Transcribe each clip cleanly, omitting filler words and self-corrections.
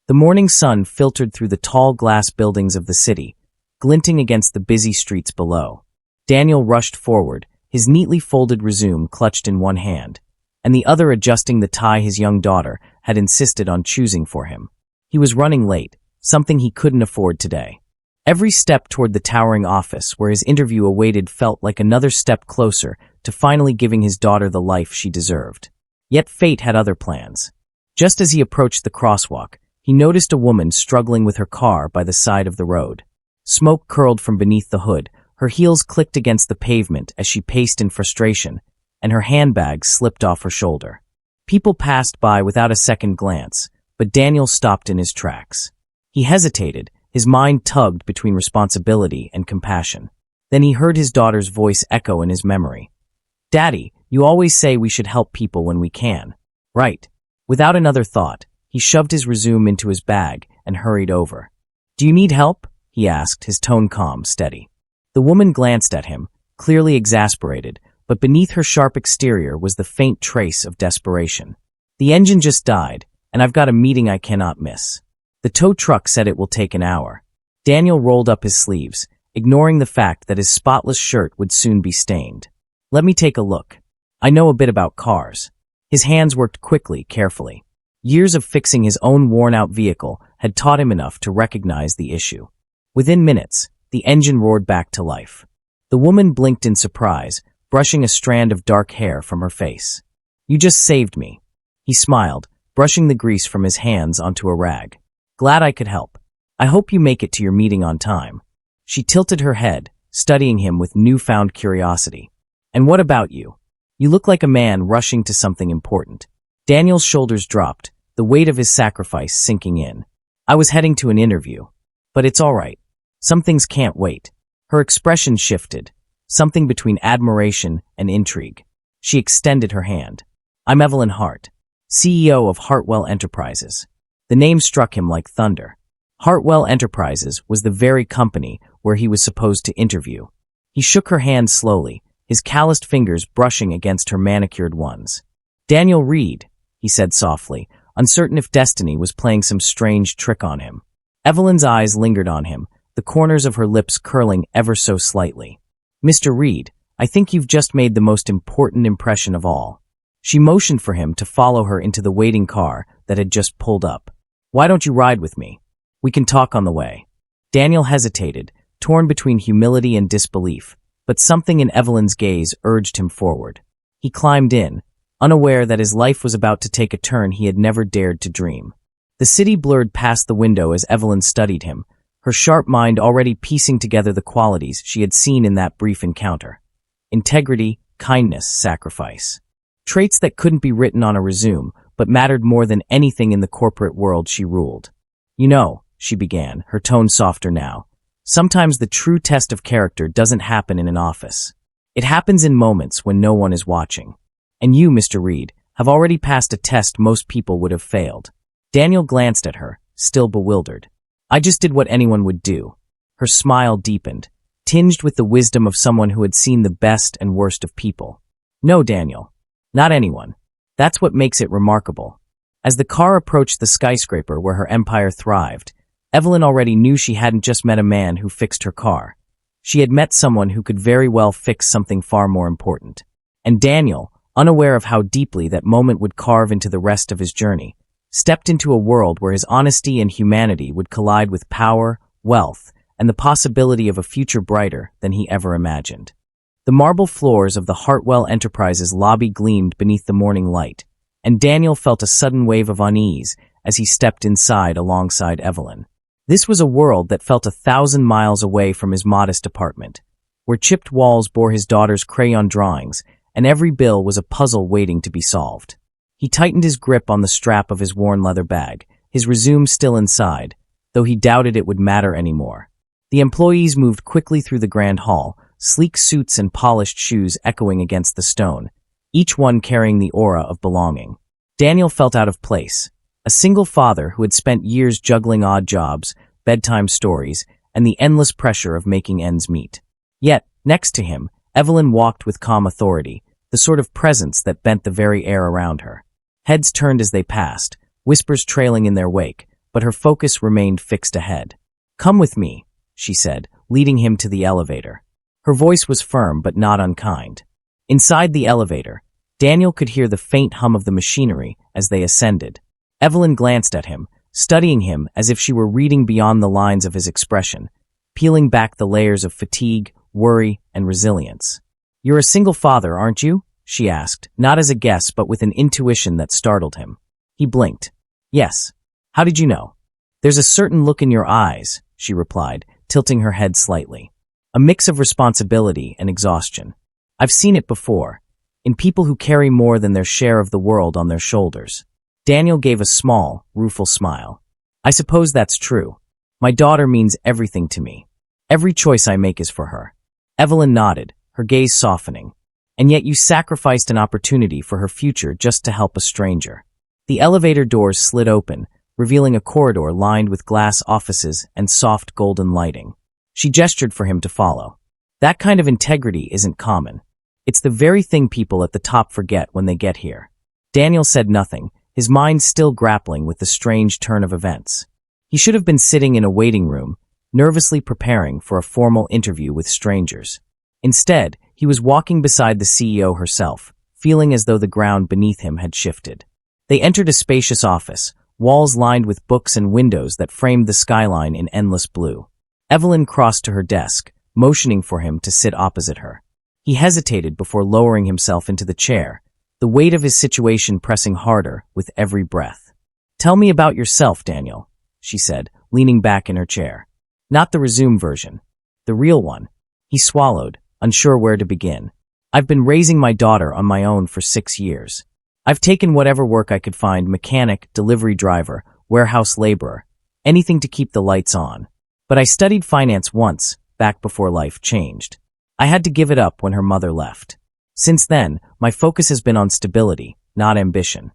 The morning sun filtered through the tall glass buildings of the city, glinting against the busy streets below. Daniel rushed forward, his neatly folded resume clutched in one hand, and the other adjusting the tie his young daughter had insisted on choosing for him. He was running late, something he couldn't afford today. Every step toward the towering office where his interview awaited felt like another step closer to finally giving his daughter the life she deserved. Yet fate had other plans. Just as he approached the crosswalk, he noticed a woman struggling with her car by the side of the road. Smoke curled from beneath the hood, her heels clicked against the pavement as she paced in frustration, and her handbag slipped off her shoulder. People passed by without a second glance, but Daniel stopped in his tracks. He hesitated, his mind tugged between responsibility and compassion. Then he heard his daughter's voice echo in his memory. "Daddy, you always say we should help people when we can." Right. Without another thought, he shoved his resume into his bag and hurried over. "Do you need help?" he asked, his tone calm, steady. The woman glanced at him, clearly exasperated, but beneath her sharp exterior was the faint trace of desperation. "The engine just died, and I've got a meeting I cannot miss. The tow truck said it will take an hour." Daniel rolled up his sleeves, ignoring the fact that his spotless shirt would soon be stained. "Let me take a look. I know a bit about cars." His hands worked quickly, carefully. Years of fixing his own worn-out vehicle had taught him enough to recognize the issue. Within minutes, the engine roared back to life. The woman blinked in surprise, brushing a strand of dark hair from her face. "You just saved me." He smiled, brushing the grease from his hands onto a rag. "Glad I could help. I hope you make it to your meeting on time." She tilted her head, studying him with newfound curiosity. "And what about you? You look like a man rushing to something important." Daniel's shoulders dropped, the weight of his sacrifice sinking in. "I was heading to an interview. But it's all right. Some things can't wait." Her expression shifted, something between admiration and intrigue. She extended her hand. "I'm Evelyn Hart, CEO of Hartwell Enterprises." The name struck him like thunder. Hartwell Enterprises was the very company where he was supposed to interview. He shook her hand slowly, his calloused fingers brushing against her manicured ones. "Daniel Reed," he said softly, uncertain if destiny was playing some strange trick on him. Evelyn's eyes lingered on him, the corners of her lips curling ever so slightly. "Mr. Reed, I think you've just made the most important impression of all." She motioned for him to follow her into the waiting car that had just pulled up. "Why don't you ride with me? We can talk on the way." Daniel hesitated, torn between humility and disbelief, but something in Evelyn's gaze urged him forward. He climbed in, unaware that his life was about to take a turn he had never dared to dream. The city blurred past the window as Evelyn studied him, her sharp mind already piecing together the qualities she had seen in that brief encounter. Integrity, kindness, sacrifice. Traits that couldn't be written on a resume, but mattered more than anything in the corporate world she ruled. "You know," she began, her tone softer now, "sometimes the true test of character doesn't happen in an office. It happens in moments when no one is watching. And you, Mr. Reed, have already passed a test most people would have failed." Daniel glanced at her, still bewildered. "I just did what anyone would do." Her smile deepened, tinged with the wisdom of someone who had seen the best and worst of people. "No, Daniel. Not anyone. That's what makes it remarkable." As the car approached the skyscraper where her empire thrived, Evelyn already knew she hadn't just met a man who fixed her car. She had met someone who could very well fix something far more important. And Daniel, unaware of how deeply that moment would carve into the rest of his journey, stepped into a world where his honesty and humanity would collide with power, wealth, and the possibility of a future brighter than he ever imagined. The marble floors of the Hartwell Enterprises lobby gleamed beneath the morning light, and Daniel felt a sudden wave of unease as he stepped inside alongside Evelyn. This was a world that felt 1,000 miles away from his modest apartment, where chipped walls bore his daughter's crayon drawings, and every bill was a puzzle waiting to be solved. He tightened his grip on the strap of his worn leather bag, his resume still inside, though he doubted it would matter anymore. The employees moved quickly through the grand hall, sleek suits and polished shoes echoing against the stone, each one carrying the aura of belonging. Daniel felt out of place, a single father who had spent years juggling odd jobs, bedtime stories, and the endless pressure of making ends meet. Yet, next to him, Evelyn walked with calm authority, the sort of presence that bent the very air around her. Heads turned as they passed, whispers trailing in their wake, but her focus remained fixed ahead. "Come with me," she said, leading him to the elevator. Her voice was firm but not unkind. Inside the elevator, Daniel could hear the faint hum of the machinery as they ascended. Evelyn glanced at him, studying him as if she were reading beyond the lines of his expression, peeling back the layers of fatigue, worry, and resilience. "You're a single father, aren't you?" she asked, not as a guess but with an intuition that startled him. He blinked. "Yes. How did you know?" "There's a certain look in your eyes," she replied, tilting her head slightly. "A mix of responsibility and exhaustion. I've seen it before, in people who carry more than their share of the world on their shoulders." Daniel gave a small, rueful smile. "I suppose that's true. My daughter means everything to me. Every choice I make is for her." Evelyn nodded, her gaze softening. "And yet you sacrificed an opportunity for her future just to help a stranger." The elevator doors slid open, revealing a corridor lined with glass offices and soft golden lighting. She gestured for him to follow. "That kind of integrity isn't common. It's the very thing people at the top forget when they get here." Daniel said nothing, his mind still grappling with the strange turn of events. He should have been sitting in a waiting room, nervously preparing for a formal interview with strangers. Instead, he was walking beside the CEO herself, feeling as though the ground beneath him had shifted. They entered a spacious office, walls lined with books and windows that framed the skyline in endless blue. Evelyn crossed to her desk, motioning for him to sit opposite her. He hesitated before lowering himself into the chair, the weight of his situation pressing harder with every breath. "Tell me about yourself, Daniel," she said, leaning back in her chair. "Not the resume version. The real one." He swallowed, unsure where to begin. "I've been raising my daughter on my own for 6 years. I've taken whatever work I could find, mechanic, delivery driver, warehouse laborer, anything to keep the lights on. But I studied finance once, back before life changed. I had to give it up when her mother left. Since then, my focus has been on stability, not ambition."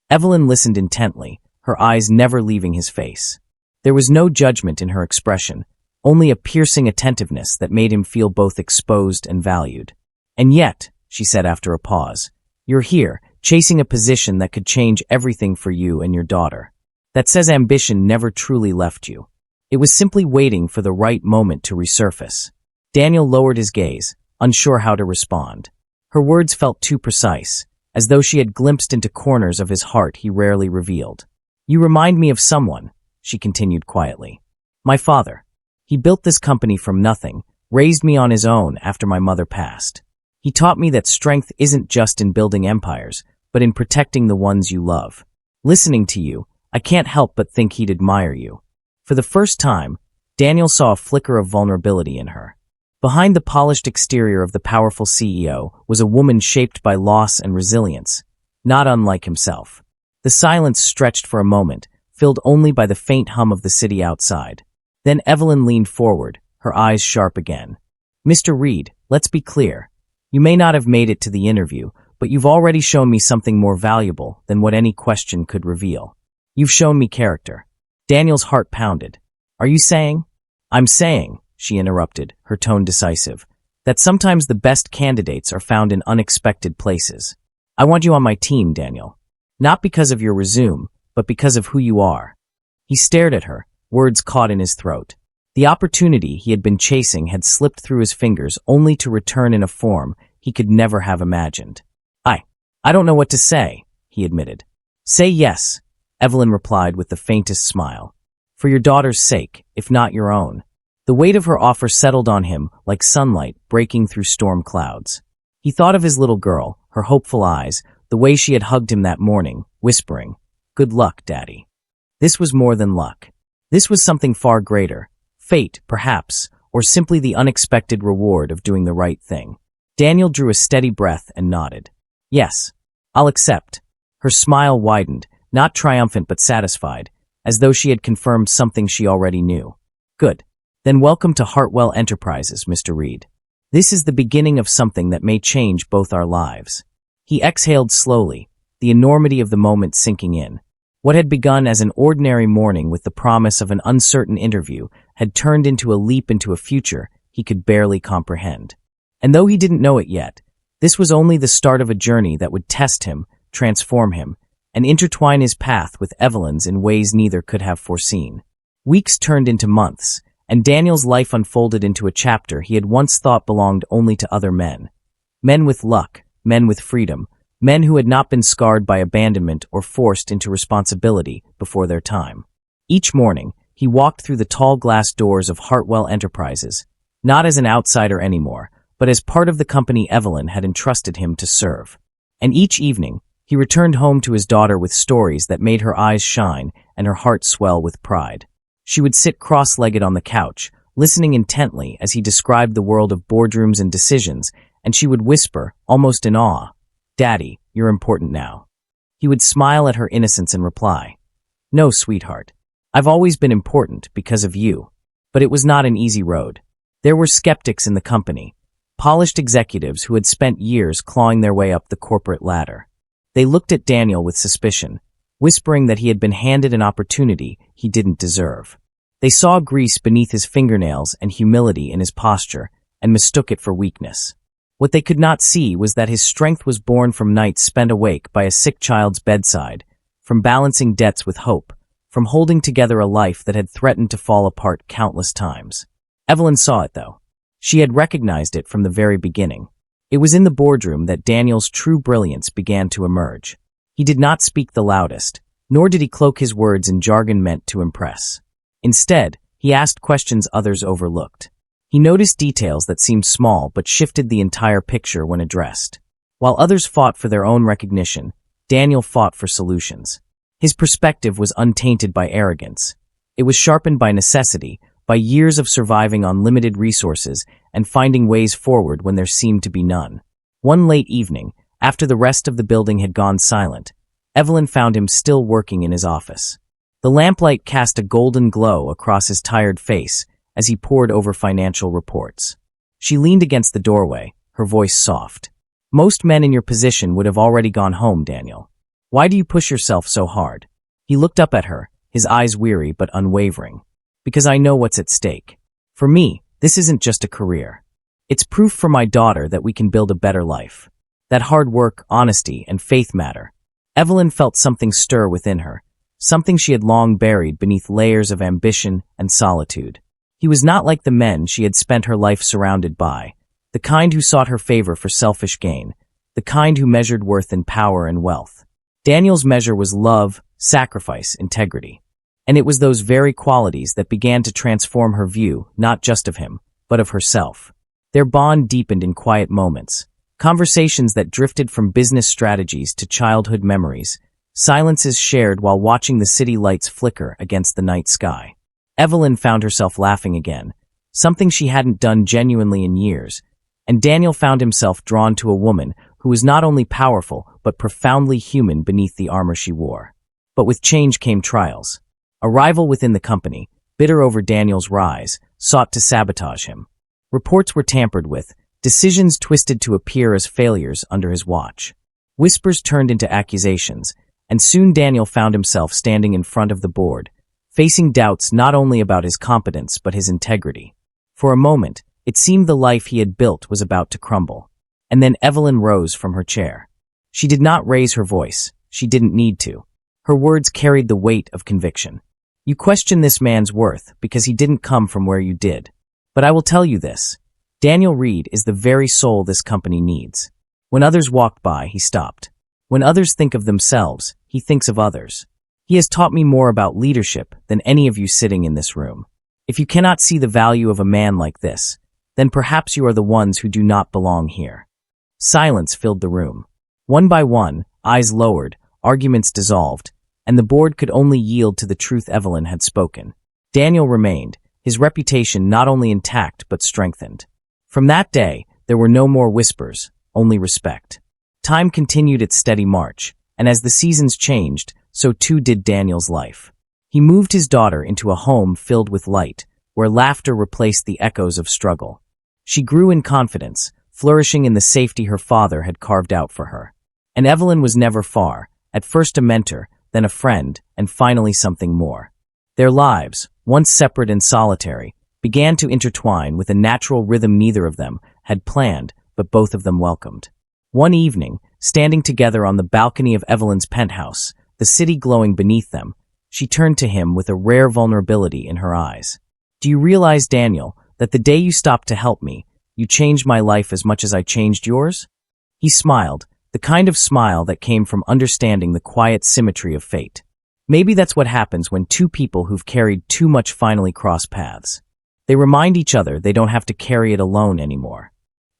Evelyn listened intently, her eyes never leaving his face. There was no judgment in her expression, only a piercing attentiveness that made him feel both exposed and valued. "And yet," she said after a pause, "you're here, chasing a position that could change everything for you and your daughter. That says ambition never truly left you. It was simply waiting for the right moment to resurface." Daniel lowered his gaze, unsure how to respond. Her words felt too precise, as though she had glimpsed into corners of his heart he rarely revealed. "You remind me of someone," she continued quietly. "My father. He built this company from nothing, raised me on his own after my mother passed. He taught me that strength isn't just in building empires, but in protecting the ones you love. Listening to you, I can't help but think he'd admire you." For the first time, Daniel saw a flicker of vulnerability in her. Behind the polished exterior of the powerful CEO was a woman shaped by loss and resilience, not unlike himself. The silence stretched for a moment, filled only by the faint hum of the city outside. Then Evelyn leaned forward, her eyes sharp again. "Mr. Reed, let's be clear. You may not have made it to the interview, but you've already shown me something more valuable than what any question could reveal. You've shown me character." Daniel's heart pounded. "Are you saying?" "I'm saying," she interrupted, her tone decisive, "that sometimes the best candidates are found in unexpected places. I want you on my team, Daniel. Not because of your resume, but because of who you are." He stared at her, words caught in his throat. The opportunity he had been chasing had slipped through his fingers only to return in a form he could never have imagined. I don't know what to say," he admitted. "Say yes," Evelyn replied with the faintest smile. "For your daughter's sake, if not your own." The weight of her offer settled on him like sunlight breaking through storm clouds. He thought of his little girl, her hopeful eyes, the way she had hugged him that morning, whispering, "Good luck, Daddy." This was more than luck. This was something far greater. Fate, perhaps, or simply the unexpected reward of doing the right thing. Daniel drew a steady breath and nodded. "Yes, I'll accept." Her smile widened, not triumphant but satisfied, as though she had confirmed something she already knew. "Good. Then welcome to Hartwell Enterprises, Mr. Reed. This is the beginning of something that may change both our lives." He exhaled slowly, the enormity of the moment sinking in. What had begun as an ordinary morning with the promise of an uncertain interview had turned into a leap into a future he could barely comprehend. And though he didn't know it yet, this was only the start of a journey that would test him, transform him, and intertwine his path with Evelyn's in ways neither could have foreseen. Weeks turned into months, and Daniel's life unfolded into a chapter he had once thought belonged only to other men. Men with luck, men with freedom, men who had not been scarred by abandonment or forced into responsibility before their time. Each morning, he walked through the tall glass doors of Hartwell Enterprises, not as an outsider anymore, but as part of the company Evelyn had entrusted him to serve. And each evening, he returned home to his daughter with stories that made her eyes shine and her heart swell with pride. She would sit cross-legged on the couch, listening intently as he described the world of boardrooms and decisions, and she would whisper, almost in awe, "Daddy, you're important now." He would smile at her innocence and reply, "No, sweetheart. I've always been important because of you." But it was not an easy road. There were skeptics in the company, polished executives who had spent years clawing their way up the corporate ladder. They looked at Daniel with suspicion, whispering that he had been handed an opportunity he didn't deserve. They saw grease beneath his fingernails and humility in his posture, and mistook it for weakness. What they could not see was that his strength was born from nights spent awake by a sick child's bedside, from balancing debts with hope, from holding together a life that had threatened to fall apart countless times. Evelyn saw it, though. She had recognized it from the very beginning. It was in the boardroom that Daniel's true brilliance began to emerge. He did not speak the loudest, nor did he cloak his words in jargon meant to impress. Instead, he asked questions others overlooked. He noticed details that seemed small but shifted the entire picture when addressed. While others fought for their own recognition, Daniel fought for solutions. His perspective was untainted by arrogance. It was sharpened by necessity, by years of surviving on limited resources and finding ways forward when there seemed to be none. One late evening, after the rest of the building had gone silent, Evelyn found him still working in his office. The lamplight cast a golden glow across his tired face as he pored over financial reports. She leaned against the doorway, her voice soft. "Most men in your position would have already gone home, Daniel. Why do you push yourself so hard?" He looked up at her, his eyes weary but unwavering. "Because I know what's at stake. For me, this isn't just a career. It's proof for my daughter that we can build a better life. That hard work, honesty, and faith matter." Evelyn felt something stir within her, something she had long buried beneath layers of ambition and solitude. He was not like the men she had spent her life surrounded by, the kind who sought her favor for selfish gain, the kind who measured worth in power and wealth. Daniel's measure was love, sacrifice, integrity. And it was those very qualities that began to transform her view, not just of him, but of herself. Their bond deepened in quiet moments, conversations that drifted from business strategies to childhood memories, silences shared while watching the city lights flicker against the night sky. Evelyn found herself laughing again, something she hadn't done genuinely in years, and Daniel found himself drawn to a woman who was not only powerful but profoundly human beneath the armor she wore. But with change came trials. A rival within the company, bitter over Daniel's rise, sought to sabotage him. Reports were tampered with, decisions twisted to appear as failures under his watch. Whispers turned into accusations, and soon Daniel found himself standing in front of the board, facing doubts not only about his competence but his integrity. For a moment, it seemed the life he had built was about to crumble. And then Evelyn rose from her chair. She did not raise her voice. She didn't need to. Her words carried the weight of conviction. "You question this man's worth because he didn't come from where you did. But I will tell you this. Daniel Reed is the very soul this company needs." When others walked by, he stopped. When others think of themselves, he thinks of others. "He has taught me more about leadership than any of you sitting in this room. If you cannot see the value of a man like this, then perhaps you are the ones who do not belong here." Silence filled the room. One by one, eyes lowered, arguments dissolved, and the board could only yield to the truth Evelyn had spoken. Daniel remained, his reputation not only intact but strengthened. From that day, there were no more whispers, only respect. Time continued its steady march, and as the seasons changed, so too did Daniel's life. He moved his daughter into a home filled with light, where laughter replaced the echoes of struggle. She grew in confidence, flourishing in the safety her father had carved out for her. And Evelyn was never far, at first a mentor, then a friend, and finally something more. Their lives, once separate and solitary, began to intertwine with a natural rhythm neither of them had planned, but both of them welcomed. One evening, standing together on the balcony of Evelyn's penthouse, the city glowing beneath them, she turned to him with a rare vulnerability in her eyes. "Do you realize, Daniel, that the day you stopped to help me, you changed my life as much as I changed yours?" He smiled, the kind of smile that came from understanding the quiet symmetry of fate. Maybe that's what happens when two people who've carried too much finally cross paths. They remind each other they don't have to carry it alone anymore.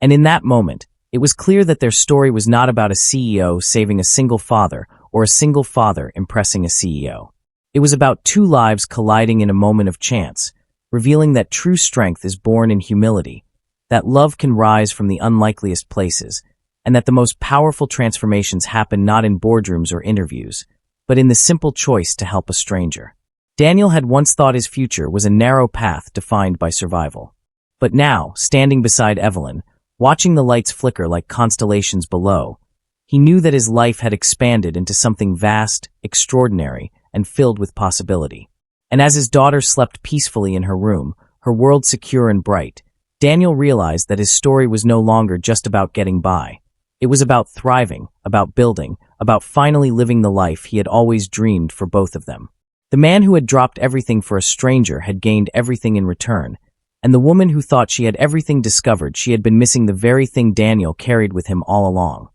And in that moment, it was clear that their story was not about a CEO saving a single father or a single father impressing a CEO. It was about two lives colliding in a moment of chance, revealing that true strength is born in humility, that love can rise from the unlikeliest places, and that the most powerful transformations happen not in boardrooms or interviews, but in the simple choice to help a stranger. Daniel had once thought his future was a narrow path defined by survival. But now, standing beside Evelyn, watching the lights flicker like constellations below, he knew that his life had expanded into something vast, extraordinary, and filled with possibility. And as his daughter slept peacefully in her room, her world secure and bright, Daniel realized that his story was no longer just about getting by. It was about thriving, about building, about finally living the life he had always dreamed for both of them. The man who had dropped everything for a stranger had gained everything in return, and the woman who thought she had everything discovered she had been missing the very thing Daniel carried with him all along.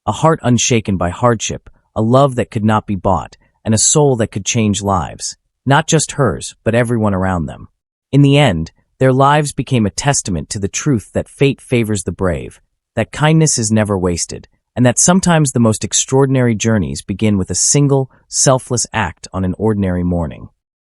A heart unshaken by hardship, a love that could not be bought, and a soul that could change lives, not just hers, but everyone around them. In the end, their lives became a testament to the truth that fate favors the brave, that kindness is never wasted, and that sometimes the most extraordinary journeys begin with a single, selfless act on an ordinary morning.